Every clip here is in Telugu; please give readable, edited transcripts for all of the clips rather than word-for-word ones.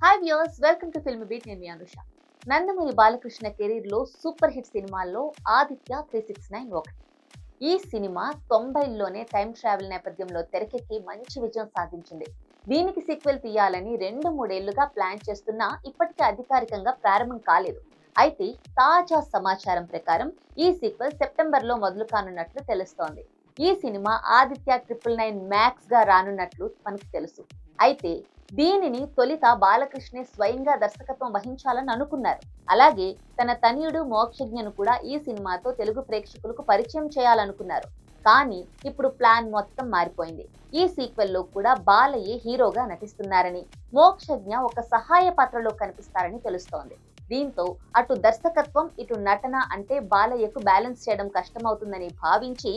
Hi viewers, welcome to film beat. నేను మీ అనుష. నందమూరి బాలకృష్ణ కెరీర్ లో సూపర్ హిట్ సినిమాల్లో ఆదిత్య 369 ఒకటి. ఈ సినిమా 90ల్లోనే టైం ట్రావెల్ నేపథ్యంలో తెరకెక్కి మంచి విజయం సాధించింది. దీనికి సీక్వెల్ తీయాలని 2-3 ఏళ్లుగా ప్లాన్ చేస్తున్నా ఇప్పటికీ అధికారికంగా ప్రారంభం కాలేదు. అయితే తాజా సమాచారం ప్రకారం ఈ సీక్వెల్ సెప్టెంబర్లో మొదలు కానున్నట్లు తెలుస్తోంది. ఈ సినిమా ఆదిత్య 999 మ్యాక్స్ గా రానున్నట్లు మనకు తెలుసు. అయితే దీనిని తొలిత బాలకృష్ణే స్వయంగా దర్శకత్వం వహించాలని అనుకున్నారు. అలాగే తన తనయుడు మోక్షజ్ఞను కూడా ఈ సినిమాతో తెలుగు ప్రేక్షకులకు పరిచయం చేయాలనుకున్నారు. కానీ ఇప్పుడు ప్లాన్ మొత్తం మారిపోయింది. ఈ సీక్వెల్లో కూడా బాలయ్యే హీరోగా నటిస్తున్నారని, మోక్షజ్ఞ ఒక సహాయ పాత్రలో కనిపిస్తారని తెలుస్తోంది. దీంతో అటు దర్శకత్వం, ఇటు నటన అంటే బాలయ్యకు బ్యాలెన్స్ చేయడం కష్టమవుతుందని భావించి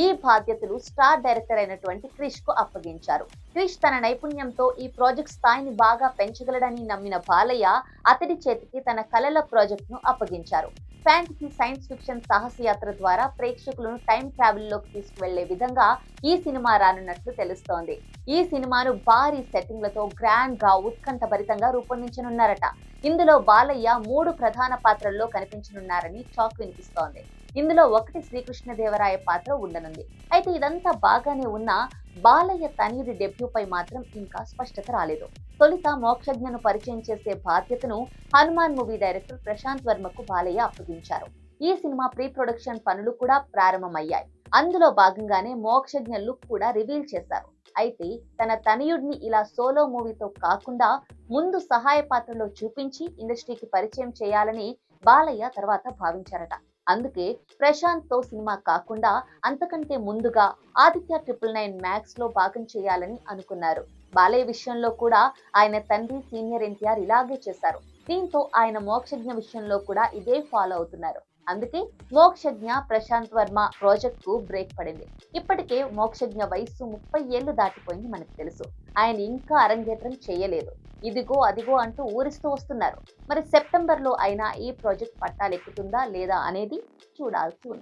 ఈ బాధ్యతలు స్టార్ డైరెక్టర్ అయినటువంటి క్రిష్ కు అప్పగించారు. క్రిష్ తన నైపుణ్యంతో ఈ ప్రాజెక్ట్ స్థాయిని బాగా పెంచగలడని నమ్మిన బాలయ్య అతడి చేతికి తన కలల ప్రాజెక్ట్ ను అప్పగించారు. ఫ్యాంటసీ, సైన్స్ ఫిక్షన్ సాహసయాత్ర ద్వారా ప్రేక్షకులను టైం ట్రావెల్ లోకి తీసుకువెళ్లే విధంగా ఈ సినిమా రానున్నట్లు తెలుస్తోంది. ఈ సినిమాను భారీ సెట్టింగ్లతో గ్రాండ్ గా ఉత్కంఠభరితంగా రూపొందించనున్నారట. ఇందులో బాలయ్య 3 ప్రధాన పాత్రల్లో కనిపించనున్నారని టాక్ వినిపిస్తోంది. ఇందులో ఒకటి శ్రీకృష్ణదేవరాయ పాత్ర ఉండనుంది. అయితే ఇదంతా బాగానే ఉన్నా బాలయ్య తనయుడి డెబ్యూపై మాత్రం ఇంకా స్పష్టత రాలేదు. తొలుత మోక్షజ్ఞను పరిచయం చేసే బాధ్యతను హనుమాన్ మూవీ డైరెక్టర్ ప్రశాంత్ వర్మకు బాలయ్య అప్పగించారు. ఈ సినిమా ప్రీ ప్రొడక్షన్ పనులు కూడా ప్రారంభమయ్యాయి. అందులో భాగంగానే మోక్షజ్ఞ లుక్ కూడా రివీల్ చేశారు. అయితే తన తనయుడిని ఇలా సోలో మూవీతో కాకుండా ముందు సహాయ పాత్రలో చూపించి ఇండస్ట్రీకి పరిచయం చేయాలని బాలయ్య తర్వాత భావించారట. అందుకే ప్రశాంత్ తో సినిమా కాకుండా అంతకంటే ముందుగా ఆదిత్య 999 మ్యాక్స్ లో భాగం చేయాలని అనుకున్నారు. బాలయ్య విషయంలో కూడా ఆయన తండ్రి సీనియర్ ఎన్టీఆర్ ఇలాగే చేశారు. దీంతో ఆయన మోక్షజ్ఞ విషయంలో కూడా ఇదే ఫాలో అవుతున్నారు. అందుకే మోక్షజ్ఞ ప్రశాంత్ వర్మ ప్రాజెక్ట్ కు బ్రేక్ పడింది. ఇప్పటికే మోక్షజ్ఞ వయస్సు 30 ఏళ్లు దాటిపోయింది మనకు తెలుసు. ఆయన ఇంకా అరంగేట్రం చేయలేదు. ఇదిగో అదిగో అంటూ ఊరిస్తూ వస్తున్నారు. మరి సెప్టెంబర్ లో అయినా ఈ ప్రాజెక్ట్ పట్టాలెక్కుతుందా లేదా అనేది చూడాల్సి ఉంది.